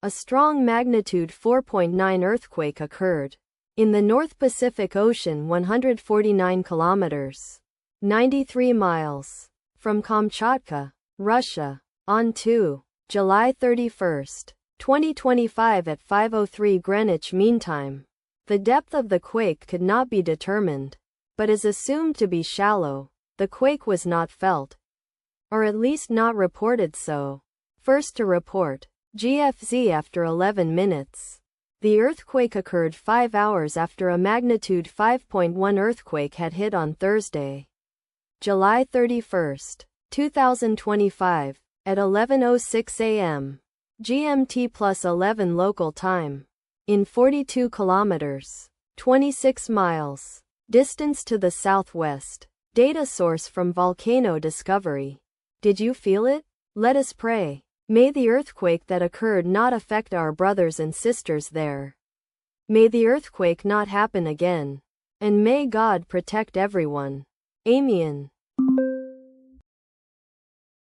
A strong magnitude 4.9 earthquake occurred in the North Pacific Ocean 149 kilometers, 93 miles from Kamchatka, Russia, on July 31, 2025 at 5:03 Greenwich Mean Time. The depth of the quake could not be determined, but is assumed to be shallow. The quake was not felt, or at least not reported so. First to report, GFZ after 11 minutes. The earthquake occurred 5 hours after a magnitude 5.1 earthquake had hit on Thursday, July 31, 2025, at 11:06 a.m. GMT plus 11 local time, in 42 kilometers, 26 miles, distance to the southwest. Data source from Volcano Discovery. Did you feel it? Let us pray. May the earthquake that occurred not affect our brothers and sisters there. May the earthquake not happen again. And may God protect everyone. Amen.